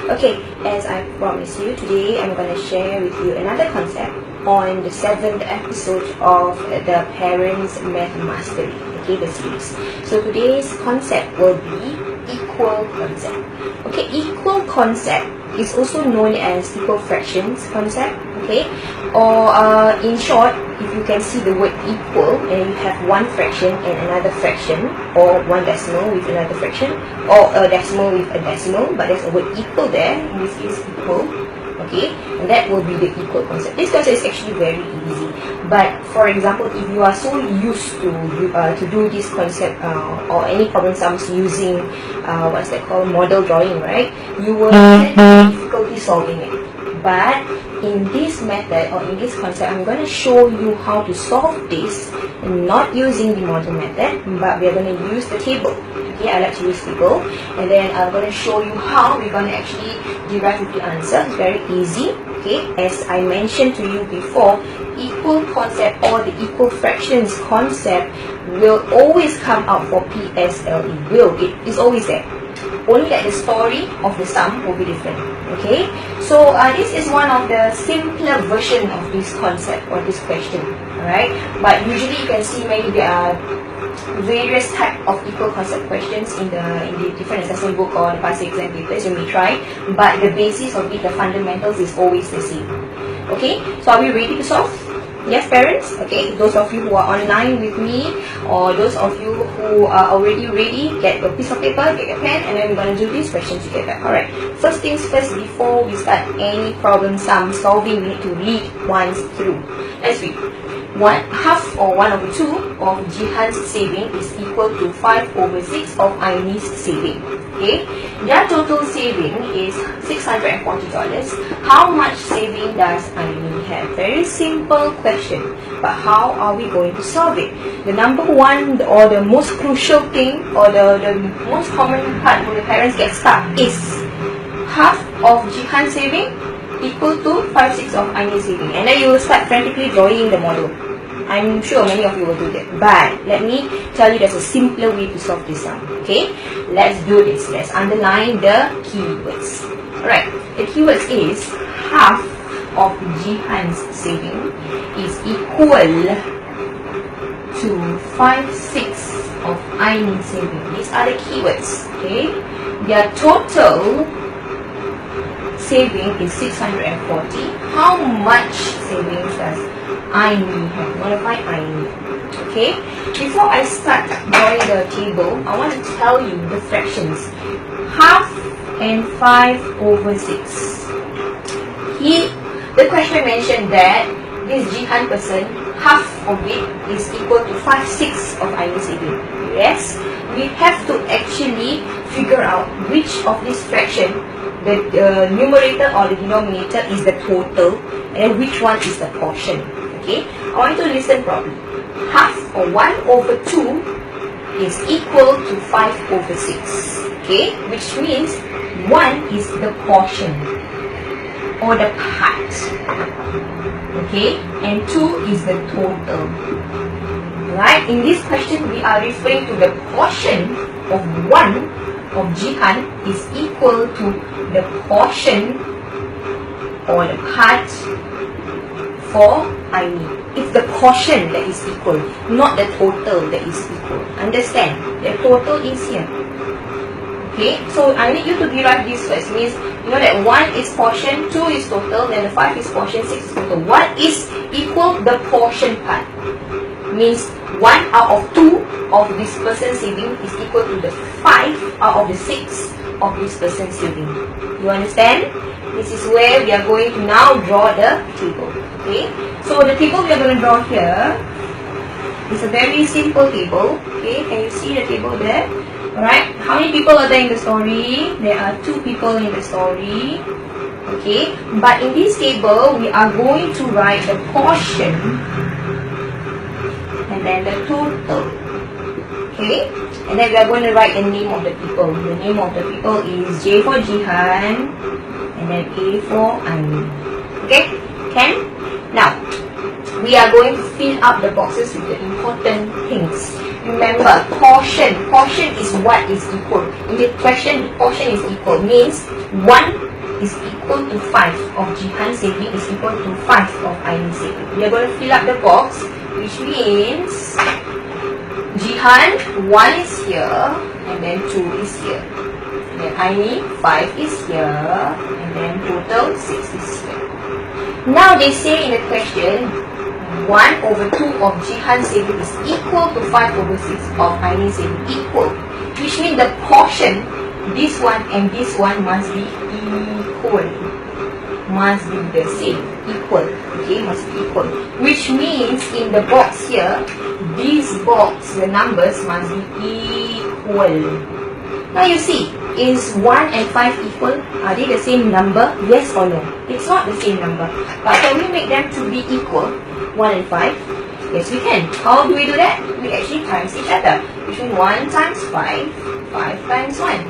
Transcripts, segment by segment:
Okay, as I promised you, today I'm going to share with you another concept on the 7th episode of the Parents Math Mastery, okay, the series. So today's concept will be equal concept. Okay, equal concept is also known as equal fractions concept, okay, or in short, if you can see the word equal and you have one fraction and another fraction, or one decimal with another fraction, or a decimal with a decimal, but there's a word equal there, which is equal, okay, and that will be the equal concept. This concept is actually very easy, but for example, if you are so used to do this concept or any problem sums using what's that called, model drawing, right, you will have difficulty solving it. But in this method or in this concept, I'm going to show you how to solve this, not using the model method, but we're going to use the table. Okay, I like to use table, and then I'm going to show you how we're going to actually derive the answer. It's very easy. Okay, as I mentioned to you before, equal concept or the equal fractions concept will always come out for PSLE. It is always there. Only that the story of the sum will be different. Okay, so this is one of the simpler version of this concept or this question. Alright, but usually you can see maybe there are various type of equal concept questions in the different assessment book or the past exam papers you may try, but the basis of it, the fundamentals, is always the same. Okay, so are we ready to solve? Yes, parents? Okay, those of you who are online with me, or those of you who are already ready, get a piece of paper, get a pen, and then we're going to do this question together. Alright, first things first, before we start any problem sum solving, we need to read once through. Let's read. Half or 1/2 of Jihan's saving is equal to 5/6 of Aini's saving. Okay, their total saving is $640. How much saving does Aini have? Very simple question, but how are we going to solve it? The number one or the most crucial thing or the most common part where the parents get stuck is half of Jihan's saving equal to 5/6 of Aini's saving, and then you will start frantically drawing the model. I'm sure many of you will do that, but let me tell you there's a simpler way to solve this sum. Okay, let's do this. Let's underline the keywords. Alright, the keywords is half of Jihan's saving is equal to 5/6 of Aini's saving. These are the keywords. Okay, their total saving is 640. How much savings does Aini have? Modify Aini. Okay, before I start drawing the table, I want to tell you the fractions. Half and 5/6. The question mentioned that this Jihan person, half of it is equal to 5/6 of Aini's saving. Yes, we have to actually figure out which of this fraction, the numerator or the denominator, is the total, and which one is the portion. Okay, I want you to listen properly. Half or 1/2 is equal to 5/6. Okay, which means 1 is the portion or the part. Okay, and 2 is the total. Right? In this question, we are referring to the portion of 1 of Jihan is equal to the portion or the part for Aini. It's the portion that is equal, not the total that is equal. Understand? The total is here. Okay, so I need you to derive this first. Means you know that 1 is portion, 2 is total, then the 5 is portion, 6 is total. What is equal? The portion part. Means 1 out of 2 of this person's saving is equal to the 5 out of the 6 of this person's saving. You understand? This is where we are going to now draw the table. Okay, so the table we are going to draw here is a very simple table. Okay, can you see the table there? Alright, how many people are there in the story? There are 2 people in the story. Okay, but in this table we are going to write the portion and then the total. Okay, and then we are going to write the name of the people. The name of the people is J for Jihan and then A for Aini. Okay, can? Now, we are going to fill up the boxes with the important things. Remember, portion is what is equal. In the question, portion is equal means 1 is equal to 5 of Jihan saving is equal to 5 of Aini saving. We are going to fill up the box, which means Jihan 1 is here and then 2 is here. And then Aini 5 is here and then total 6 is here. Now they say in the question 1 over 2 of Jihan saving is equal to 5 over 6 of Aini saving, equal, which means the portion, this one and this one must be equal, must be the same, equal, okay, must be equal, which means in the box here, this box, the numbers must be equal. Now you see, is 1 and 5 equal? Are they the same number? Yes or no? It's not the same number. But can we make them to be equal? 1 and 5? Yes, we can. How do we do that? We actually times each other. Which means 1 times 5, 5 times 1.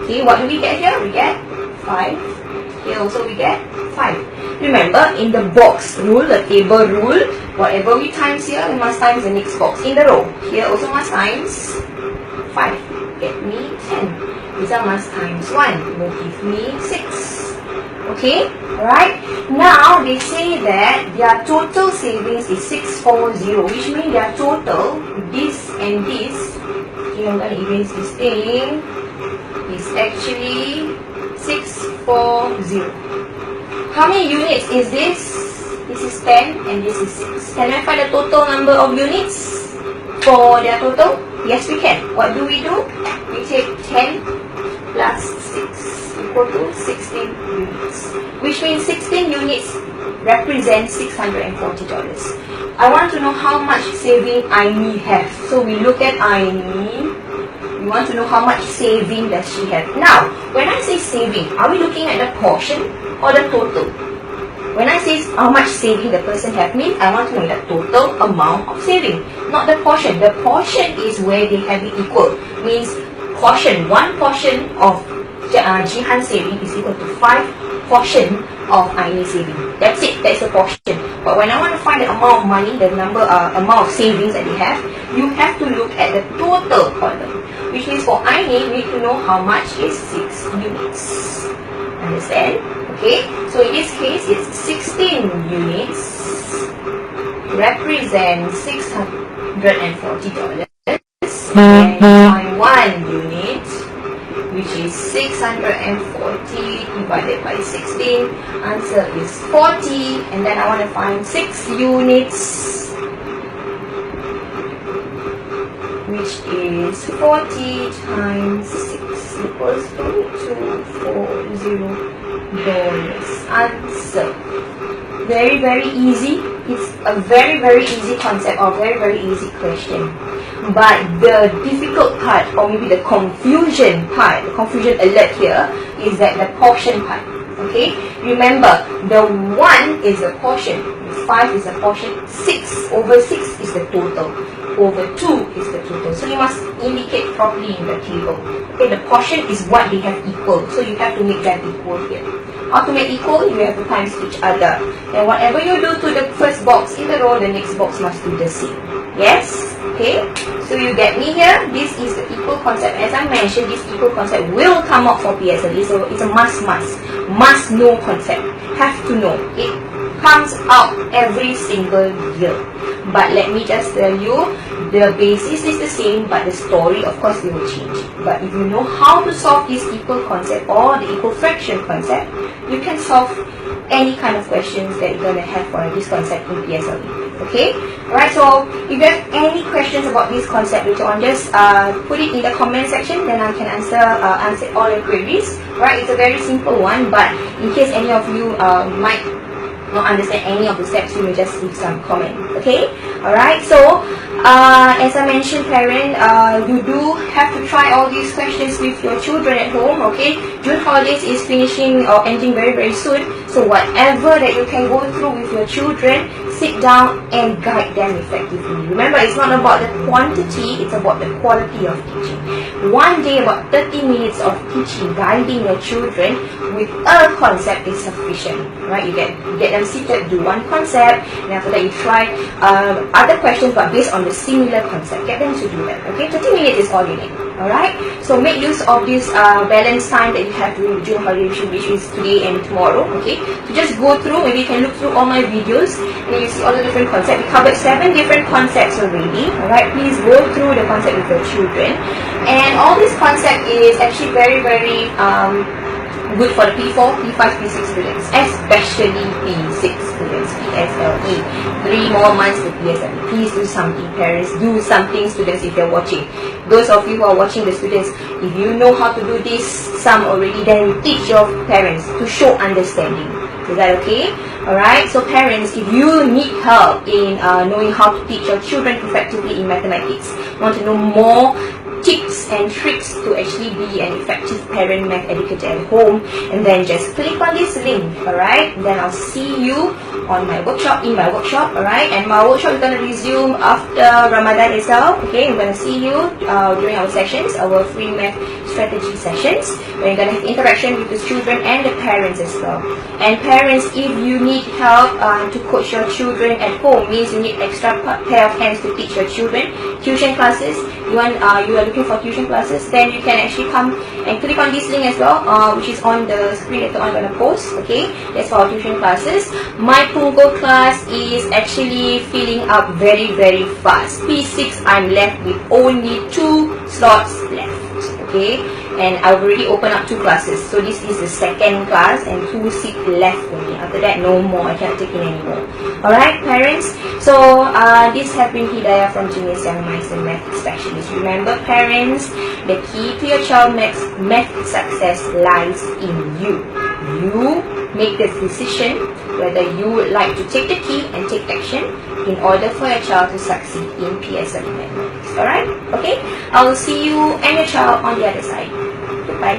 Okay, what do we get here? We get 5. Here also we get 5. Remember, in the box rule, the table rule, whatever we times here, we must times the next box in the row. Here also must times 5. Get me 10. This one must times 1. Will give me 6. Okay, alright. Now they say that their total savings is 640, which means their total, this and this, okay, I'm going to erase this thing, is actually 640. How many units is this? This is 10 and this is 6. Can I find the total number of units for their total? Yes, we can. What do? We take 10 plus 6 equal to 16 units, which means 16 units represent $640. I want to know how much saving Aini have. So we look at Aini. We want to know how much saving does she have. Now, when I say saving, are we looking at the portion or the total? When I say how much saving the person have, means I want to know the total amount of saving, not the portion. The portion is where they have it equal. Means portion, one portion of Jihan saving is equal to 5 portion of Aini saving. That's it. That's the portion. But when I want to find the amount of money, the number, amount of savings that they have, you have to look at the total column. Which means for Aini, we need to know how much is 6 units. Understand? Okay. So in this case, it's 16 units represent $640. And find 1 unit, which is 640 divided by 16. Answer is 40. And then I want to find 6 units, which is 40 times 6 equals to $240. Answer. Very, very easy. It's a very, very easy concept or very, very easy question. But the difficult part, or maybe the confusion part, the confusion alert here, is that the portion part. Okay? Remember, the 1 is the portion, 5 is the portion, 6 over 6 is the total, over 2 is the total. So you must indicate properly in the table. Okay, the portion is what they have equal, so you have to make them equal here. How to make equal? You have to times each other. And whatever you do to the first box in the row, the next box must do the same. Yes? Okay? So you get me here? This is the equal concept. As I mentioned, this equal concept will come up for PSLE. So it's a must know concept. Have to know. It comes out every single year. But let me just tell you, the basis is the same, but the story, of course, they will change. But if you know how to solve this equal concept or the equal fraction concept, you can solve any kind of questions that you're going to have for this concept in PSLE. Okay? Alright, so if you have any questions about this concept later on, just put it in the comment section, then I can answer all your queries. Right? It's a very simple one, but in case any of you might not understand any of the steps, you may just leave some comment. Okay? Alright, so as I mentioned, parent, you do have to try all these questions with your children at home. Okay? June holidays is finishing or ending very, very soon. So whatever that you can go through with your children, sit down and guide them effectively. Remember, it's not about the quantity, it's about the quality of teaching. One day, about 30 minutes of teaching, guiding your children with a concept is sufficient. Right? You get them seated, do one concept, and after that you try other questions but based on the similar concept. Get them to do that. Okay? 30 minutes is all you need. Alright, so make use of this balance time that you have during holiday, which is today and tomorrow. Okay, so just go through. Maybe you can look through all my videos and you see all the different concepts. We covered 7 different concepts already. Alright, please go through the concept with your children. And all this concept is actually very good for the P4, P5, P6 students, especially P6 students, PSLE. 3 more months to PSLE. Please do something, parents. Do something, students, if you're watching. Those of you who are watching, the students, if you know how to do this sum already, then teach your parents to show understanding. Is that okay? Alright, so parents, if you need help in knowing how to teach your children effectively in mathematics, want to know more tips and tricks to actually be an effective parent math educator at home, and then just click on this link. Alright, then I'll see you on my workshop, alright, and my workshop is going to resume after Ramadan itself. Okay, I'm going to see you during our sessions, our free math strategy sessions. We're going to have interaction with the children and the parents as well. And parents, if you need help to coach your children at home, means you need extra pair of hands to teach your children, tuition classes, you are looking for tuition classes, then you can actually come and click on this link as well, which is on the screen that I'm going to post. Okay, that's for our tuition classes. My Punggol class is actually filling up very fast. P6, I'm left with only 2 slots left. Okay, and I've already opened up 2 classes, so this is the second class and 2 seats left for me. After that, no more. I can't take in anymore. Alright, parents, so this has been Hidayah from Genius Young Minds and Math Specialist. Remember, parents, the key to your child's math success lies in you. You make the decision whether you would like to take the key and take action in order for your child to succeed in PSLE mathematics. Alright? Okay? I will see you and your child on the other side. Goodbye.